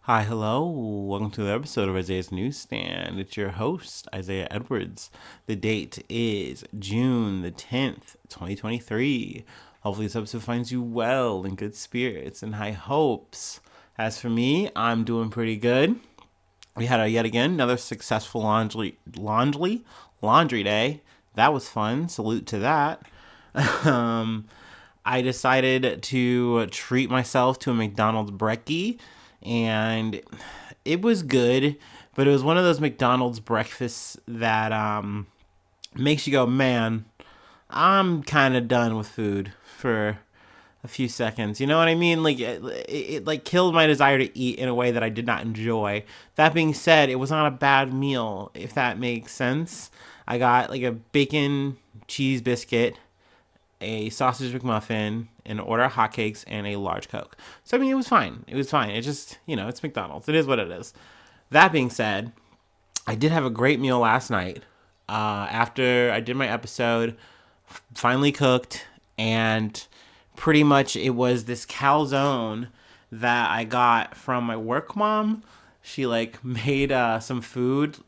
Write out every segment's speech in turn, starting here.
Hi, hello. Welcome to the episode of Isaiah's Newsstand. It's your host, Isaiah Edwards. The date is June the 10th, 2023. Hopefully, this episode finds you well, in good spirits, and high hopes. As for me, I'm doing pretty good. We had yet again another successful laundry day. That was fun. Salute to that. um, I decided to treat myself to a McDonald's brekkie, and it was good, but it was one of those McDonald's breakfasts that makes you go, man, I'm kind of done with food for a few seconds. You know what I mean? Like it like killed my desire to eat in a way that I did not enjoy. That being said, it was not a bad meal, if that makes sense. I got like a bacon cheese biscuit, a sausage McMuffin, an order of hotcakes, and a large Coke. So I mean, it was fine. It was fine. It just, it's McDonald's. It is what it is. That being said, I did have a great meal last night. After I did my episode, finally cooked, and pretty much it was this calzone that I got from my work mom. She like made some food.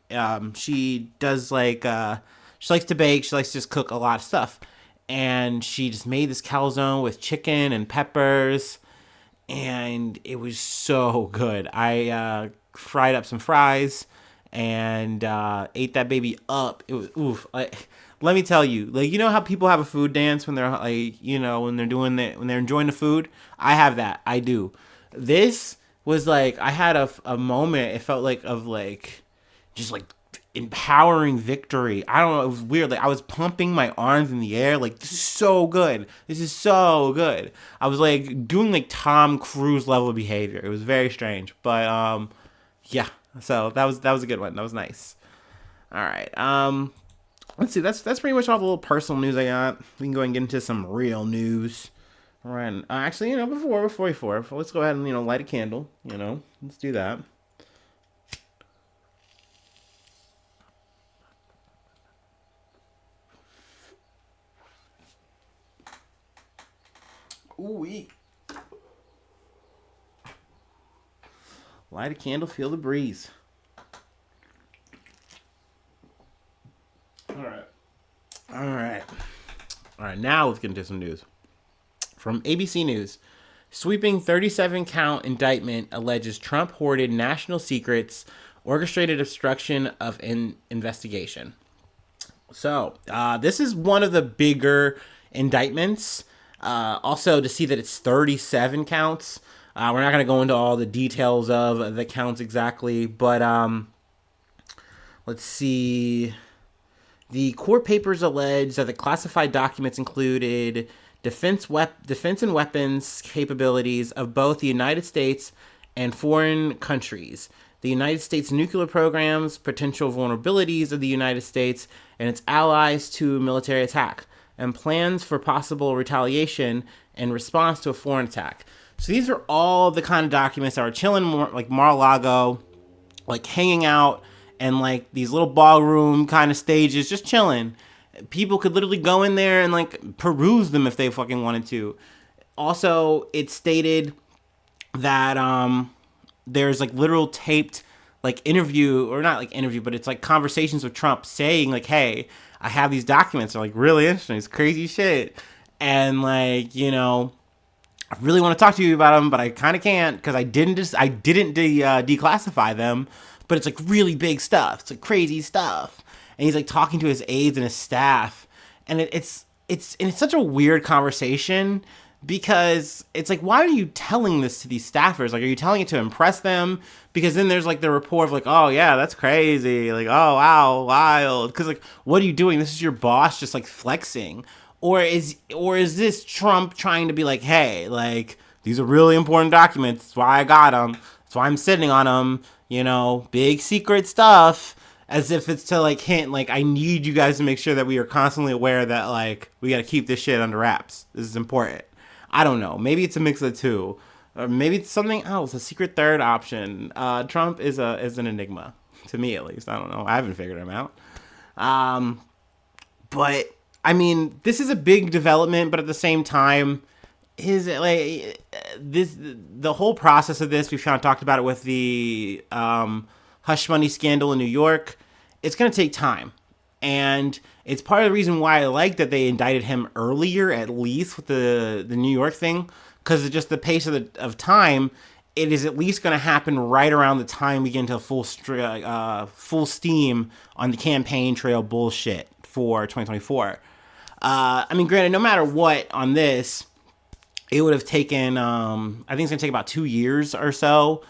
She does like she likes to bake. She likes to just cook a lot of stuff, and she just made this calzone with chicken and peppers, and it was so good. I fried up some fries and ate that baby up. It was oof. Let me tell you, like, you know how people have a food dance when they're like, when they're when they're enjoying the food. I have that. I do. This was like I had a moment. It felt like of like just like empowering victory. I don't know. It was weird. Like I was pumping my arms in the air. Like this is so good. This is so good. I was like doing like Tom Cruise level behavior. It was very strange, but yeah. So that was a good one. That was nice. All right. Let's see. That's pretty much all the little personal news I got. We can go and get into some real news. All right. Actually, before, let's go ahead and light a candle. Let's do that. Ooh, light a candle, feel the breeze. All right. All right. All right. Now let's get into some news. From ABC News, sweeping 37 count indictment alleges Trump hoarded national secrets, orchestrated obstruction of an investigation. So, this is one of the bigger indictments. Also, to see that it's 37 counts. We're not going to go into all the details of the counts exactly, but let's see. The court papers allege that the classified documents included defense and weapons capabilities of both the United States and foreign countries, the United States nuclear programs, potential vulnerabilities of the United States and its allies to a military attack, and plans for possible retaliation in response to a foreign attack. So these are all the kind of documents that are chilling like Mar-a-Lago, like hanging out and like these little ballroom kind of stages, just chilling. People could literally go in there and like peruse them if they fucking wanted to. Also, it stated that there's like literal taped like interview, or not like interview, but it's like conversations with Trump saying like, "Hey, I have these documents. They're like really interesting. It's crazy shit." And like, I really want to talk to you about them, but I kind of can't because I didn't declassify them. But it's like really big stuff. It's like crazy stuff. And he's like talking to his aides and his staff, and it's such a weird conversation because it's like, why are you telling this to these staffers? Like, are you telling it to impress them? Because then there's like the report of like, oh yeah, that's crazy. Like, oh wow, wild. Because like, what are you doing? This is your boss just like flexing, or is this Trump trying to be like, hey, like these are really important documents. That's why I got them. That's why I'm sitting on them. Big secret stuff. As if it's to like hint, like I need you guys to make sure that we are constantly aware that like we got to keep this shit under wraps. This is important. I don't know. Maybe it's a mix of the two, or maybe it's something else. A secret third option. Trump is an enigma to me, at least. I don't know. I haven't figured him out. But I mean, this is a big development, but at the same time, his like the whole process of this, we've kind of talked about it with the hush money scandal in New York. It's going to take time. And it's part of the reason why I like that they indicted him earlier, at least with the New York thing, because of just the pace of time. It is at least going to happen right around the time we get into full steam on the campaign trail bullshit for 2024. I mean, granted, no matter what on this, it would have taken, I think it's going to take about 2 years or so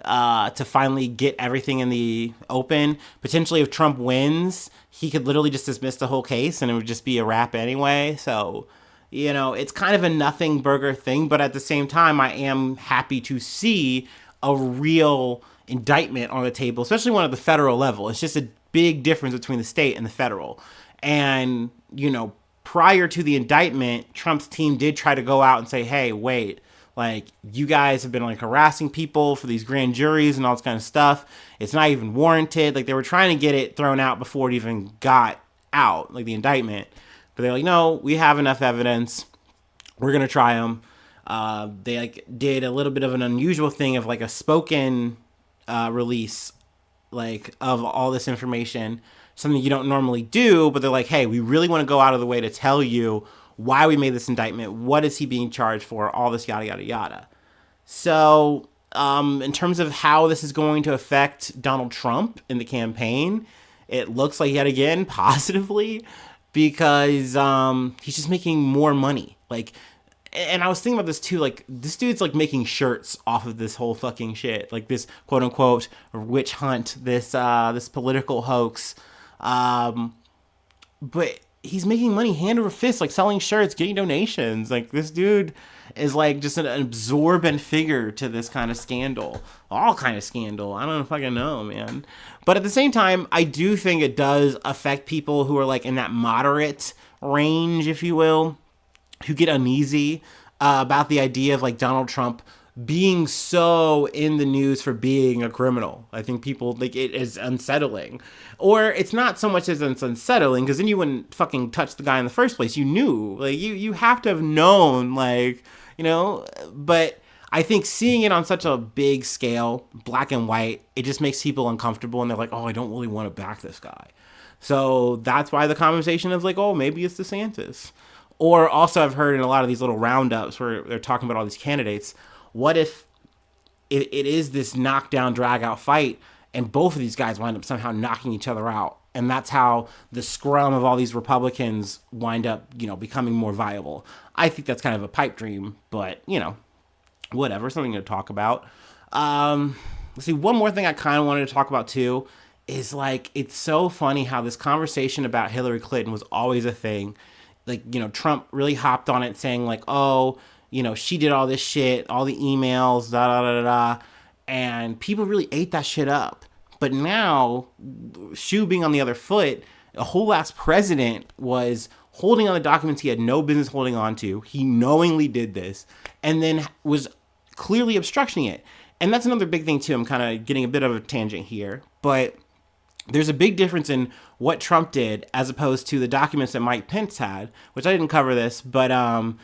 to finally get everything in the open. Potentially, if Trump wins, he could literally just dismiss the whole case and it would just be a wrap anyway. So, it's kind of a nothing burger thing. But at the same time, I am happy to see a real indictment on the table, especially one at the federal level. It's just a big difference between the state and the federal. And, prior to the indictment, Trump's team did try to go out and say, hey, wait, like, you guys have been, like, harassing people for these grand juries and all this kind of stuff. It's not even warranted. Like, they were trying to get it thrown out before it even got out, like, the indictment. But they're like, no, we have enough evidence. We're going to try them. They, like, did a little bit of an unusual thing of, like, a spoken release, like, of all this information. Something you don't normally do, but they're like, hey, we really want to go out of the way to tell you why we made this indictment, what is he being charged for, all this yada, yada, yada. So, in terms of how this is going to affect Donald Trump in the campaign, it looks like, yet again, positively, because he's just making more money. Like, and I was thinking about this too, like, this dude's, like, making shirts off of this whole fucking shit. Like, this quote-unquote witch hunt, this political hoax. But he's making money hand over fist, like selling shirts, getting donations. Like, this dude is like just an absorbent figure to this kind of scandal, all kind of scandal. I don't fucking know, man. But at the same time, I do think it does affect people who are like in that moderate range, if you will, who get uneasy about the idea of like Donald Trump being so in the news for being a criminal. I think people, like, it is unsettling. Or it's not so much as it's unsettling, because then you wouldn't fucking touch the guy in the first place. You knew. Like, you have to have known, like, but I think seeing it on such a big scale, black and white, it just makes people uncomfortable, and they're like, oh, I don't really want to back this guy. So that's why the conversation of like, oh, maybe it's DeSantis. Or also I've heard in a lot of these little roundups where they're talking about all these candidates, what if it is this knockdown, drag-out fight, and both of these guys wind up somehow knocking each other out? And that's how the scrum of all these Republicans wind up, becoming more viable. I think that's kind of a pipe dream, but, whatever, something to talk about. Let's see, one more thing I kind of wanted to talk about, too, is, like, it's so funny how this conversation about Hillary Clinton was always a thing. Like, Trump really hopped on it saying, like, oh, she did all this shit, all the emails, da-da-da-da-da, and people really ate that shit up. But now, shoe being on the other foot, a whole ass president was holding on the documents he had no business holding on to. He knowingly did this, and then was clearly obstructing it. And that's another big thing, too. I'm kind of getting a bit of a tangent here, but there's a big difference in what Trump did as opposed to the documents that Mike Pence had, which I didn't cover this, but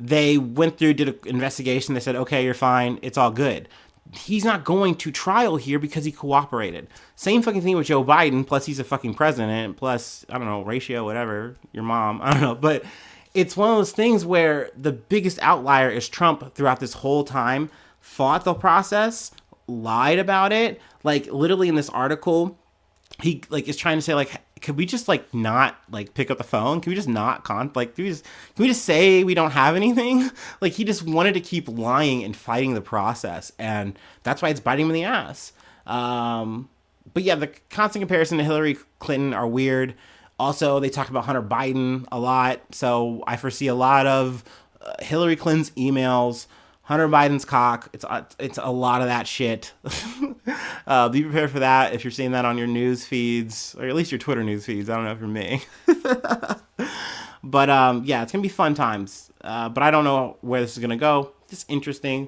they went through, did an investigation. They said, okay, you're fine. It's all good. He's not going to trial here because he cooperated. Same fucking thing with Joe Biden. Plus, he's a fucking president. Plus, I don't know, ratio, whatever, your mom. I don't know. But it's one of those things where the biggest outlier is Trump throughout this whole time fought the process, lied about it. Like, literally in this article, he, like, is trying to say, like, could we just, like, not, like, pick up the phone? Can we just not, can we just say we don't have anything? Like, he just wanted to keep lying and fighting the process, and that's why it's biting him in the ass. But yeah, the constant comparison to Hillary Clinton are weird. Also, they talk about Hunter Biden a lot, so I foresee a lot of Hillary Clinton's emails, Hunter Biden's cock. It's a lot of that shit. Be prepared for that if you're seeing that on your news feeds, or at least your Twitter news feeds. I don't know if you're me. But yeah, it's going to be fun times. But I don't know where this is going to go. It's interesting.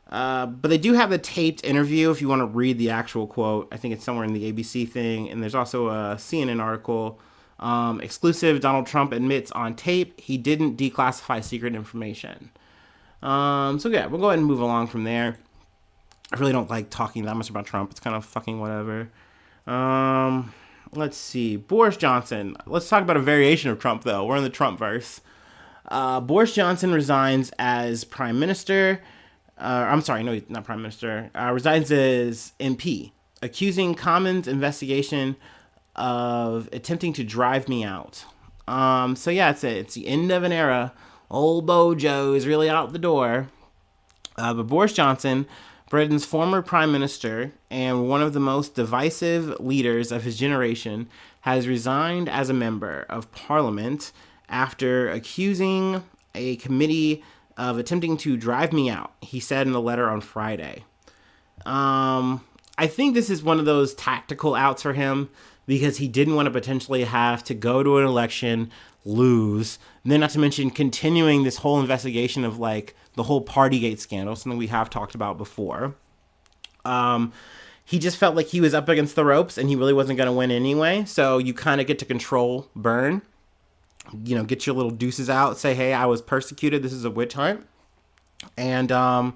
But they do have the taped interview if you want to read the actual quote. I think it's somewhere in the ABC thing. And there's also a CNN article. Exclusive, Donald Trump admits on tape he didn't declassify secret information. So yeah, we'll go ahead and move along from there. I really don't like talking that much about Trump. It's kind of fucking whatever. Let's see. Boris Johnson. Let's talk about a variation of Trump, though. We're in the Trumpverse. Boris Johnson resigns as prime minister. I'm sorry, no, not prime minister. Resigns as MP, accusing Commons investigation of attempting to drive me out. So yeah, it's the end of an era. Old Bojo is really out the door. But Boris Johnson, Britain's former prime minister and one of the most divisive leaders of his generation, has resigned as a member of parliament after accusing a committee of attempting to drive me out, he said in a letter on Friday. I think this is one of those tactical outs for him because he didn't want to potentially have to go to an election, lose, and then not to mention continuing this whole investigation of like the whole Partygate scandal, something we have talked about before. He just felt like he was up against the ropes and he really wasn't going to win anyway. So you kind of get to control burn, you know, get your little deuces out, say, hey, I was persecuted. This is a witch hunt. And,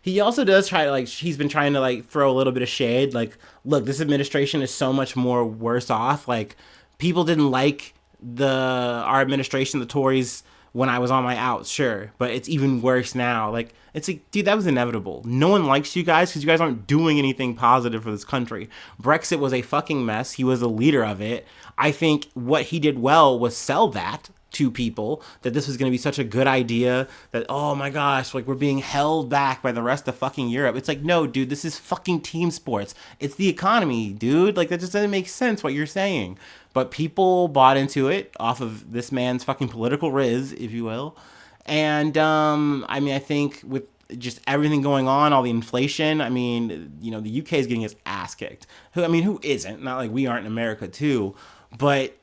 he also does try to, like, he's been trying to, like, throw a little bit of shade. Like, look, this administration is so much more worse off. Like, people didn't like our administration, the Tories, when I was on my outs, sure. But it's even worse now. Like, it's like, dude, that was inevitable. No one likes you guys because you guys aren't doing anything positive for this country. Brexit was a fucking mess. He was the leader of it. I think what he did well was sell that to people, that this was going to be such a good idea, that, oh my gosh, like we're being held back by the rest of fucking Europe. It's like, no, dude, this is fucking team sports. It's the economy, dude. Like, that just doesn't make sense what you're saying. But people bought into it off of this man's fucking political riz, if you will. And, I mean, I think with just everything going on, all the inflation, I mean, you know, the UK is getting its ass kicked. Who isn't? Not like we aren't in America too. But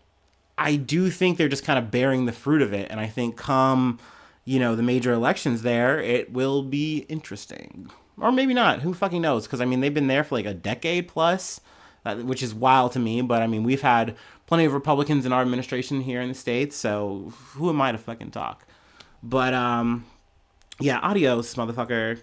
I do think they're just kind of bearing the fruit of it. And I think come, you know, the major elections there, it will be interesting. Or maybe not. Who fucking knows? Because, I mean, they've been there for like a decade plus, which is wild to me. But, I mean, we've had plenty of Republicans in our administration here in the States. So who am I to fucking talk? But, yeah, adios, motherfucker.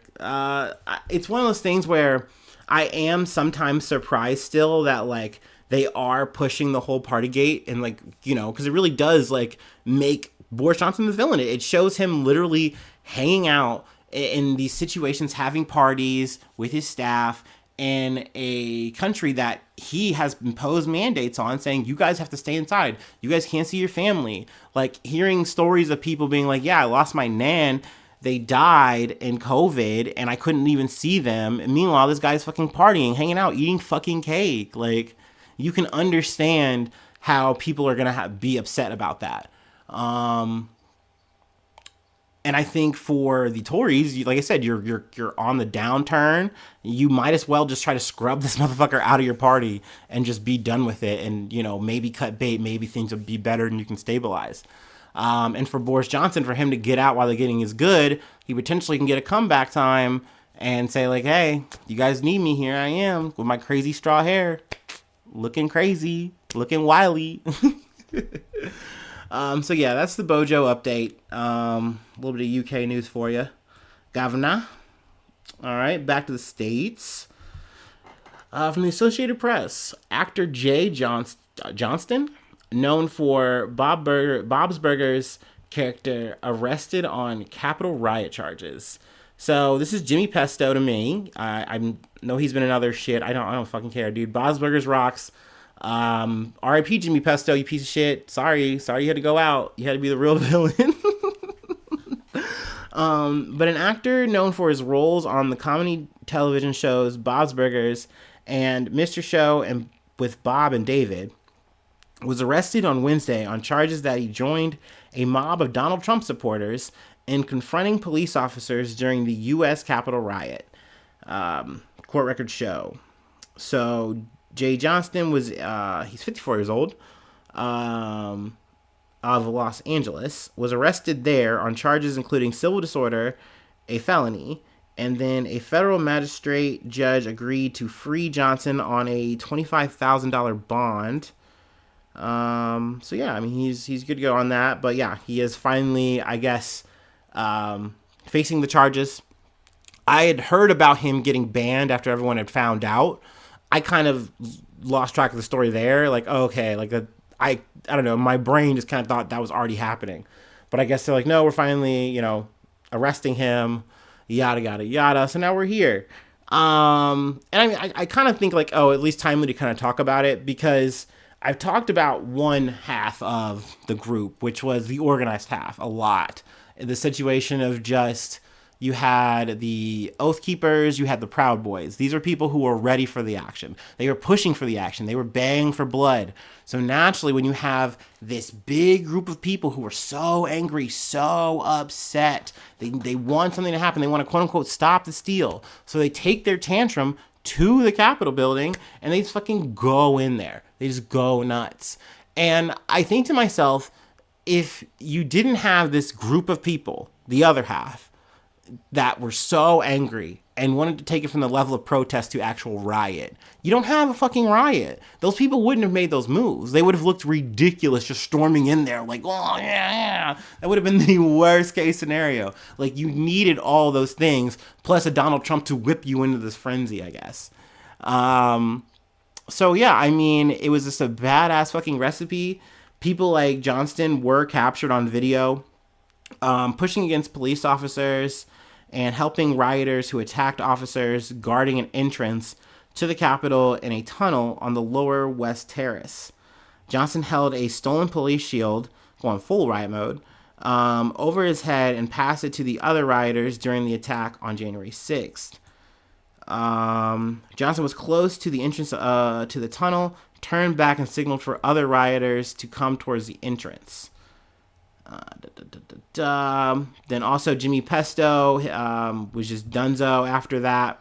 It's one of those things where I am sometimes surprised still that, like, they are pushing the whole Partygate and, like, you know, because it really does, like, make Boris Johnson the villain. It shows him literally hanging out in these situations, having parties with his staff in a country that he has imposed mandates on, saying, you guys have to stay inside. You guys can't see your family. Like, hearing stories of people being like, yeah, I lost my nan. They died in COVID and I couldn't even see them. And meanwhile, this guy's fucking partying, hanging out, eating fucking cake. Like, you can understand how people are going to be upset about that. And I think for the Tories, like I said, you're on the downturn. You might as well just try to scrub this motherfucker out of your party and just be done with it. And, you know, maybe cut bait, maybe things will be better and you can stabilize. And for Boris Johnson, for him to get out while the getting is good, he potentially can get a comeback time and say, like, hey, you guys need me, here I am with my crazy straw hair. Looking crazy, looking wily. So yeah, that's the Bojo update. A little bit of UK news for you, Governor. All right, back to the States. From the Associated Press, actor Johnston, known for Bob's Burgers character, arrested on Capitol riot charges. So this is Jimmy Pesto to me. I know he's been in other shit. I don't fucking care, dude. Bob's Burgers rocks. R.I.P. Jimmy Pesto, you piece of shit. Sorry you had to go out. You had to be the real villain. But an actor known for his roles on the comedy television shows Bob's Burgers and Mr. Show and with Bob and David was arrested on Wednesday on charges that he joined a mob of Donald Trump supporters in confronting police officers during the U.S. Capitol riot. Court records show. So Jay Johnston was, he's 54 years old, of Los Angeles, was arrested there on charges including civil disorder, a felony, and then a federal magistrate judge agreed to free Johnson on a $25,000 bond. So yeah, I mean, he's good to go on that, but yeah, he is finally, I guess, facing the charges. I had heard about him getting banned after everyone had found out. I kind of lost track of the story there. Like, oh, okay, like I don't know. My brain just kind of thought that was already happening, but I guess they're like, no, we're finally, arresting him, yada yada yada. So now we're here. And I mean, I kind of think like, oh, at least timely to kind of talk about it, because I've talked about one half of the group, which was the organized half, a lot. The situation of just, you had the Oath Keepers, you had the Proud Boys. These are people who were ready for the action. They were pushing for the action. They were baying for blood. So naturally, when you have this big group of people who are so angry, so upset, they want something to happen. They want to, quote unquote, stop the steal. So they take their tantrum to the Capitol building and they just fucking go in there. They just go nuts. And I think to myself, if you didn't have this group of people, the other half, that were so angry and wanted to take it from the level of protest to actual riot, you don't have a fucking riot. Those people wouldn't have made those moves. They would have looked ridiculous just storming in there like, oh, yeah. That would have been the worst case scenario. Like, you needed all those things, plus a Donald Trump to whip you into this frenzy, I guess. So, yeah, I mean, it was just a badass fucking recipe. People like Johnston were captured on video, pushing against police officers and helping rioters who attacked officers guarding an entrance to the Capitol in a tunnel on the lower West Terrace. Johnston held a stolen police shield, going full riot mode, over his head and passed it to the other rioters during the attack on January 6th. Johnston was close to the entrance to the tunnel, turned back and signaled for other rioters to come towards the entrance. Then also Jimmy Pesto was just donezo after that.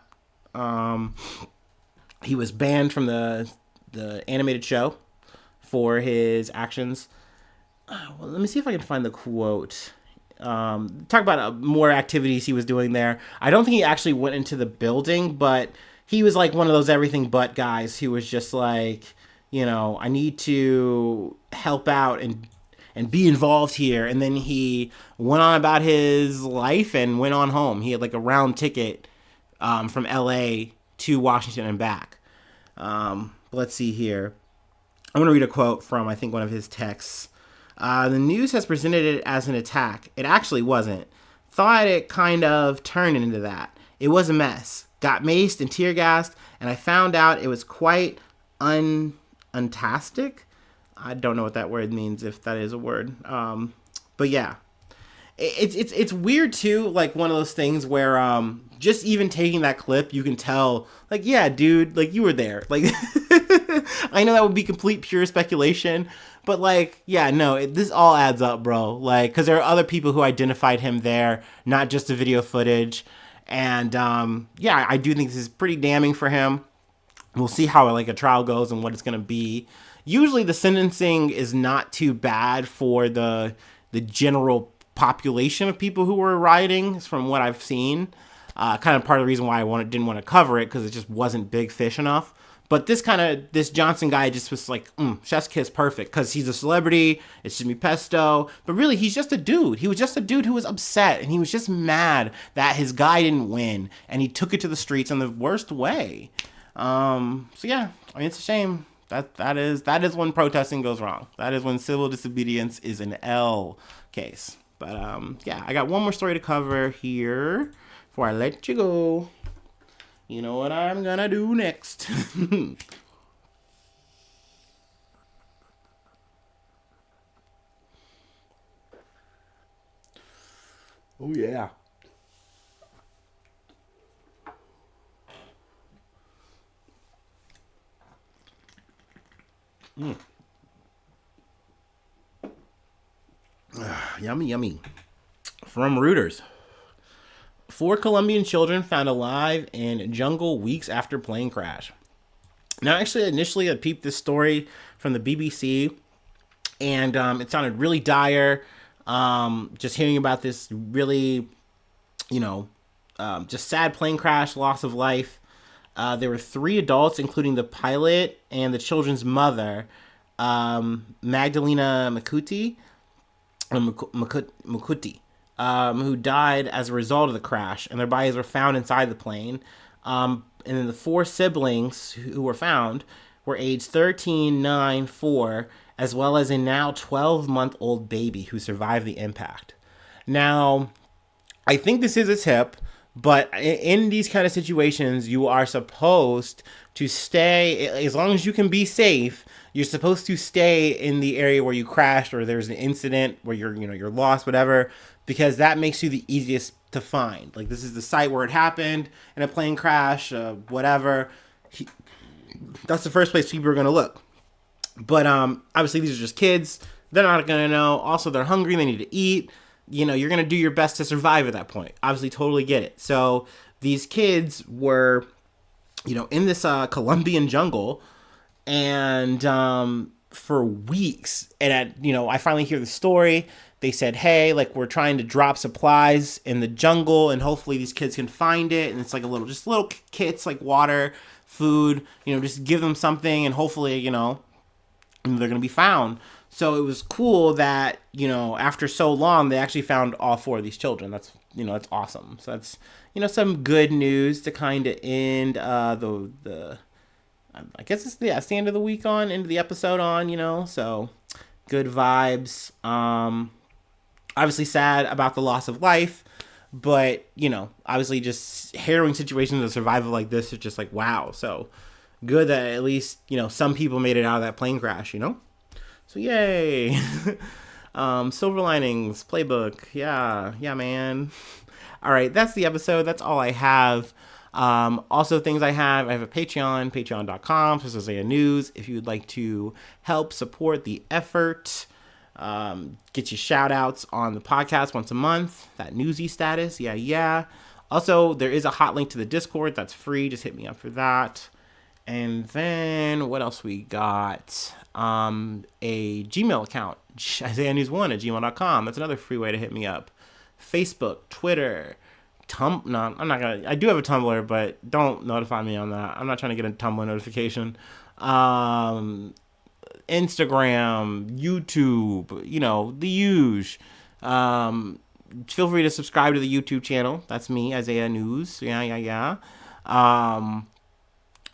He was banned from the animated show for his actions. Well, let me see if I can find the quote. Talk about more activities he was doing there. I don't think he actually went into the building, but he was like one of those everything but guys who was just like, I need to help out and be involved here. And then he went on about his life and went on home. He had like a round ticket from LA to Washington and back. Let's see here. I'm going to read a quote from, I think, one of his texts. The news has presented it as an attack. It actually wasn't. Thought it kind of turned into that. It was a mess. Got maced and tear gassed, and I found out it was quite untastic. I don't know what that word means, if that is a word. But yeah, it's weird too. Like one of those things where just even taking that clip, you can tell, like, yeah, dude, like you were there. Like, I know that would be complete pure speculation, but like, yeah, no, this all adds up, bro. Like, because there are other people who identified him there, not just the video footage. And yeah, I do think this is pretty damning for him. We'll see how like a trial goes and what it's gonna be. Usually the sentencing is not too bad for the general population of people who were rioting, from what I've seen. Kind of part of the reason why I didn't want to cover it, because it just wasn't big fish enough. But this Johnston guy just was like, chef's kiss perfect, because he's a celebrity, it's Jimmy Pesto, but really he's just a dude. He was just a dude who was upset, and he was just mad that his guy didn't win, and he took it to the streets in the worst way. So yeah, I mean, it's a shame. That is when protesting goes wrong. That is when civil disobedience is an L case. But yeah, I got one more story to cover here before I let you go. You know what I'm gonna do next. Oh yeah. Yummy, yummy. From Reuters. 4 Colombian children found alive in jungle weeks after plane crash. Now, actually, initially I peeped this story from the BBC, and it sounded really dire. Just hearing about this really, just sad plane crash, loss of life. There were 3 adults, including the pilot and the children's mother, Magdalena Mukuti. who died as a result of the crash, and their bodies were found inside the plane. And then the 4 siblings who were found were aged 13, 9, 4, as well as a now 12-month-old baby who survived the impact. Now, I think this is a tip, but in these kind of situations, you are supposed to stay, as long as you can be safe, you're supposed to stay in the area where you crashed or there's an incident where you're lost, whatever, because that makes you the easiest to find. Like, this is the site where it happened in a plane crash, whatever. That's the first place people are going to look. But obviously, these are just kids. They're not going to know. Also, they're hungry. They need to eat. You're going to do your best to survive at that point. Obviously, totally get it. So these kids were, in this Colombian jungle, and for weeks. And I finally hear the story. They said, hey, like, we're trying to drop supplies in the jungle, and hopefully these kids can find it. And it's like little kits, like water, food, just give them something, and hopefully, they're going to be found. So it was cool that, after so long, they actually found all 4 of these children. That's, that's awesome. So that's, some good news to kind of end I guess it's the end of the week on, into the episode on, so good vibes. Obviously sad about the loss of life, but, obviously just harrowing situations of survival like this is just like, wow. So good that at least, some people made it out of that plane crash, So yay. Silver linings, playbook. Yeah, man. All right, that's the episode. That's all I have. Also things I have a Patreon, patreon.com, this is a news. If you would like to help support the effort, get you shout outs on the podcast once a month, that newsy status. Yeah. Also, there is a hot link to the Discord. That's free. Just hit me up for that. And then what else we got? A Gmail account, IsaiahNews1@gmail.com. That's another free way to hit me up. Facebook, Twitter, I'm not gonna. I do have a Tumblr, but don't notify me on that. I'm not trying to get a Tumblr notification. Instagram, YouTube, the huge. Feel free to subscribe to the YouTube channel. That's me, Isaiah News. Yeah.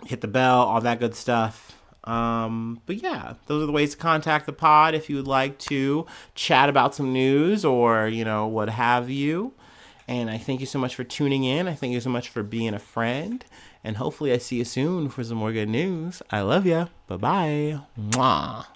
Hit the bell, all that good stuff. But yeah, those are the ways to contact the pod if you would like to chat about some news or, what have you. And I thank you so much for tuning in. I thank you so much for being a friend. And hopefully I see you soon for some more good news. I love ya. Bye-bye. Mwah.